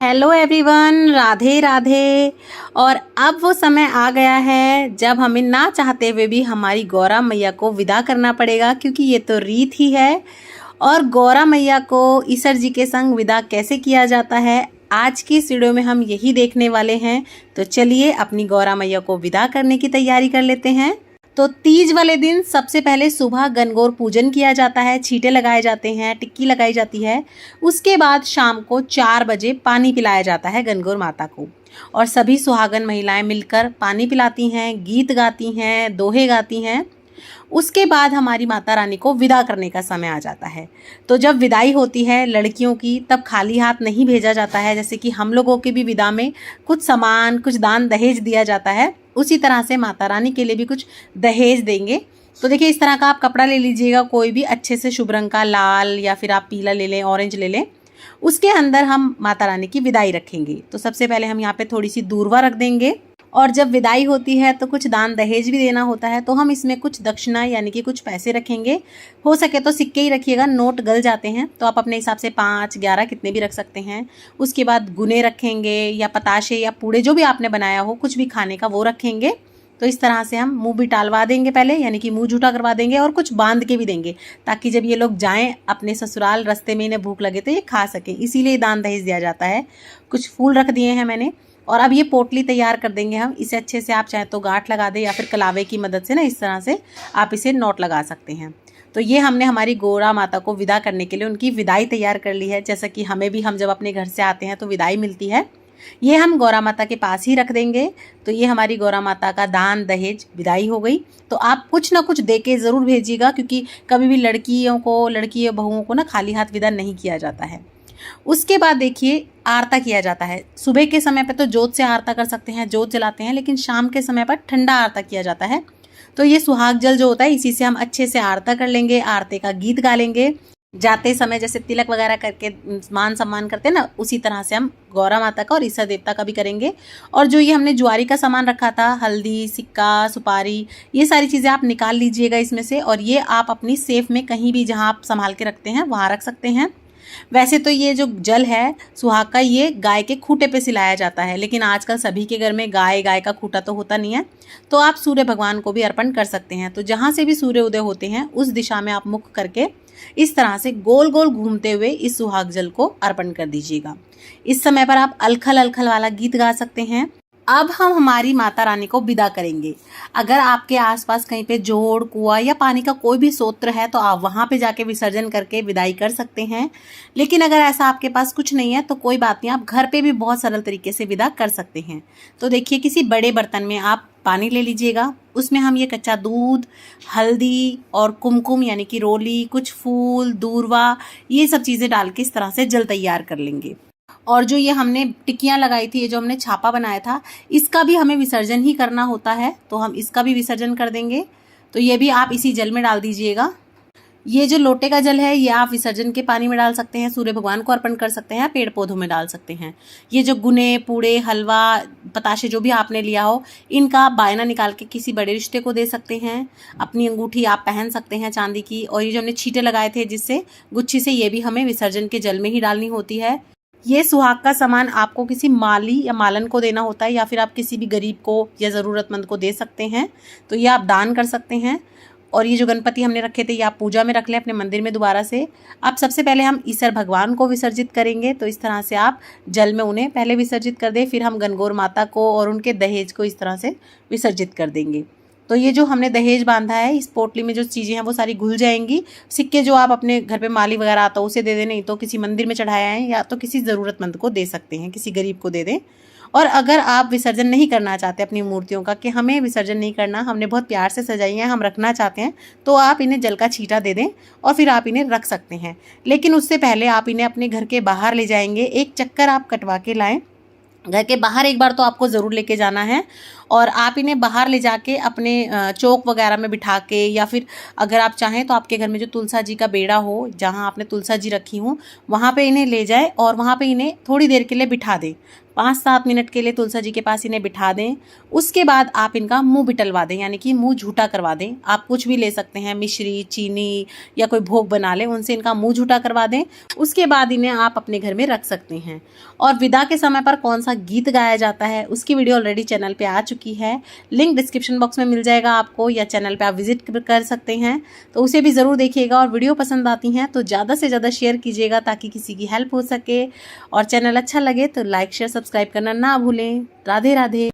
Hello everyone, Radhe Radhe. और अब वो समय आ गया है जब हमें ना चाहते हुए भी हमारी गौरा मैया को विदा करना पड़ेगा, क्योंकि ये तो रीत ही है। और गौरा मैया को ईसर जी के संग विदा कैसे किया जाता है, आज की इस वीडियो में हम यही देखने वाले हैं। तो चलिए अपनी गौरा मैया को विदा करने की तैयारी कर लेते हैं। तो तीज वाले दिन सबसे पहले सुबह गणगौर पूजन किया जाता है, छींटे लगाए जाते हैं, टिक्की लगाई जाती है। उसके बाद शाम को 4 बजे पानी पिलाया जाता है गणगौर माता को, और सभी सुहागन महिलाएं मिलकर पानी पिलाती हैं, गीत गाती हैं, दोहे गाती हैं। उसके बाद हमारी माता रानी को विदा करने का समय आ जाता है। तो जब विदाई होती है लड़कियों की, तब खाली हाथ नहीं भेजा जाता है। जैसे कि हम लोगों के भी विदा में कुछ सामान, कुछ दान दहेज दिया जाता है, उसी तरह से माता रानी के लिए भी कुछ दहेज देंगे। तो देखिए, इस तरह का आप कपड़ा ले लीजिएगा, कोई भी अच्छे से शुभ रंग का, लाल या फिर आप पीला ले लें, ऑरेंज ले लें। उसके अंदर हम माता रानी की विदाई रखेंगे। तो सबसे पहले हम यहाँ पे थोड़ी सी दूर्वा रख देंगे, और जब विदाई होती है तो कुछ दान दहेज भी देना होता है, तो हम इसमें कुछ दक्षिणा यानी कि कुछ पैसे रखेंगे। हो सके तो सिक्के ही रखिएगा, नोट गल जाते हैं, तो आप अपने हिसाब से 5, 11 कितने भी रख सकते हैं। उसके बाद गुने रखेंगे, या पताशे या पूड़े जो भी आपने बनाया हो, कुछ भी खाने का वो रखेंगे। तो इस तरह से हम मुंह भी टालवा देंगे पहले, यानी कि मुंह झूठा करवा देंगे, और कुछ बांध के भी देंगे, ताकि जब ये लोग जाएं अपने ससुराल, रास्ते में इन्हें भूख लगे तो ये खा सकें। इसीलिए दान दहेज दिया जाता है। कुछ फूल रख दिए हैं मैंने। और अब ये पोटली तैयार कर देंगे हम। इसे अच्छे से आप चाहे तो गांठ लगा दें, या फिर कलावे की मदद से ना इस तरह से आप इसे नोट लगा सकते हैं। तो ये हमने हमारी गौरा माता को विदा करने के लिए उनकी विदाई तैयार कर ली है। जैसा कि हमें भी, हम जब अपने घर से आते हैं तो विदाई मिलती है, ये हम गौरा माता के पास ही रख देंगे। तो ये हमारी गौरा माता का दान दहेज विदाई हो गई। तो आप कुछ ना कुछ दे के ज़रूर भेजिएगा, क्योंकि कभी भी लड़की बहुओं को ना खाली हाथ विदा नहीं किया जाता है। उसके बाद देखिए, आरता किया जाता है। सुबह के समय पे तो जोत से आरता कर सकते हैं, जोत जलाते हैं, लेकिन शाम के समय पर ठंडा आरता किया जाता है। तो ये सुहाग जल जो होता है, इसी से हम अच्छे से आरता कर लेंगे, आरते का गीत गा लेंगे। जाते समय जैसे तिलक वगैरह करके मान सम्मान करते हैं ना, उसी तरह से हम गौरा माता का और ईसर देवता का भी करेंगे। और जो ये हमने ज्वारी का सामान रखा था, हल्दी, सिक्का, सुपारी, ये सारी चीज़ें आप निकाल लीजिएगा इसमें से, और ये आप अपनी सेफ में कहीं भी जहाँ आप संभाल के रखते हैं वहाँ रख सकते हैं। वैसे तो ये जो जल है सुहाग का, ये गाय के खूंटे पे सिलाया जाता है, लेकिन आजकल सभी के घर में गाय का खूंटा तो होता नहीं है, तो आप सूर्य भगवान को भी अर्पण कर सकते हैं। तो जहाँ से भी सूर्य उदय होते हैं उस दिशा में आप मुख करके इस तरह से गोल गोल घूमते हुए इस सुहाग जल को अर्पण कर दीजिएगा। इस समय पर आप अलखल अलखल वाला गीत गा सकते हैं। अब हम हमारी माता रानी को विदा करेंगे। अगर आपके आसपास कहीं पे जोड़, कुआं या पानी का कोई भी स्रोत है, तो आप वहां पे जाके विसर्जन करके विदाई कर सकते हैं। लेकिन अगर ऐसा आपके पास कुछ नहीं है तो कोई बात नहीं, आप घर पे भी बहुत सरल तरीके से विदा कर सकते हैं। तो देखिए, किसी बड़े बर्तन में आप पानी ले लीजिएगा, उसमें हम ये कच्चा दूध, हल्दी और कुमकुम यानी कि रोली, कुछ फूल, दूर्वा, ये सब चीज़ें डाल के इस तरह से जल तैयार कर लेंगे। और जो ये हमने टिक्कियाँ लगाई थी, ये जो हमने छापा बनाया था, इसका भी हमें विसर्जन ही करना होता है, तो हम इसका भी विसर्जन कर देंगे। तो ये भी आप इसी जल में डाल दीजिएगा। ये जो लोटे का जल है, ये आप विसर्जन के पानी में डाल सकते हैं, सूर्य भगवान को अर्पण कर सकते हैं, पेड़ पौधों में डाल सकते हैं। ये जो गुने, पूड़े, हलवा, पताशे जो भी आपने लिया हो, इनका आप बायना निकाल के किसी बड़े रिश्ते को दे सकते हैं। अपनी अंगूठी आप पहन सकते हैं चांदी की। और ये जो हमने छींटे लगाए थे जिससे गुच्छी से, ये भी हमें विसर्जन के जल में ही डालनी होती है। ये सुहाग का सामान आपको किसी माली या मालन को देना होता है, या फिर आप किसी भी गरीब को या ज़रूरतमंद को दे सकते हैं। तो ये आप दान कर सकते हैं। और ये जो गणपति हमने रखे थे, ये आप पूजा में रख लें अपने मंदिर में दोबारा से। अब सबसे पहले हम ईसर भगवान को विसर्जित करेंगे, तो इस तरह से आप जल में उन्हें पहले विसर्जित कर दें, फिर हम गणगौर माता को और उनके दहेज को इस तरह से विसर्जित कर देंगे। तो ये जो हमने दहेज बांधा है, इस पोटली में जो चीज़ें हैं वो सारी घुल जाएंगी। सिक्के जो आप अपने घर पे माली वगैरह आता है उसे दे दें, नहीं तो किसी मंदिर में चढ़ाया है, या तो किसी ज़रूरतमंद को दे सकते हैं, किसी गरीब को दे दें। और अगर आप विसर्जन नहीं करना चाहते अपनी मूर्तियों का, कि हमें विसर्जन नहीं करना, हमने बहुत प्यार से सजाई हैं, हम रखना चाहते हैं, तो आप इन्हें जल का छींटा दे दें और फिर आप इन्हें रख सकते हैं। लेकिन उससे पहले आप इन्हें अपने घर के बाहर ले जाएंगे, एक चक्कर आप कटवा के लाएँ। घर के बाहर एक बार तो आपको ज़रूर लेके जाना है। और आप इन्हें बाहर ले जाके अपने चौक वगैरह में बिठा के, या फिर अगर आप चाहें तो आपके घर में जो तुलसा जी का बेड़ा हो, जहाँ आपने तुलसा जी रखी हो, वहाँ पे इन्हें ले जाए और वहाँ पे इन्हें थोड़ी देर के लिए बिठा दें। 5-7 मिनट के लिए तुलसा जी के पास इन्हें बिठा दें। उसके बाद आप इनका मुंह बिटलवा दें, यानी कि मुंह झूठा करवा दें। आप कुछ भी ले सकते हैं, मिश्री, चीनी या कोई भोग बना लें, उनसे इनका मुंह झूठा करवा दें। उसके बाद इन्हें आप अपने घर में रख सकते हैं। और विदा के समय पर कौन सा गीत गाया जाता है उसकी वीडियो ऑलरेडी चैनल पे आ चुकी है, लिंक डिस्क्रिप्शन बॉक्स में मिल जाएगा आपको, या चैनल पे आप विजिट कर सकते हैं, तो उसे भी ज़रूर देखिएगा। और वीडियो पसंद आती हैं तो ज़्यादा से ज़्यादा शेयर कीजिएगा ताकि किसी की हेल्प हो सके। और चैनल अच्छा लगे तो लाइक शेयर सब्सक्राइब करना ना भूलें। राधे राधे।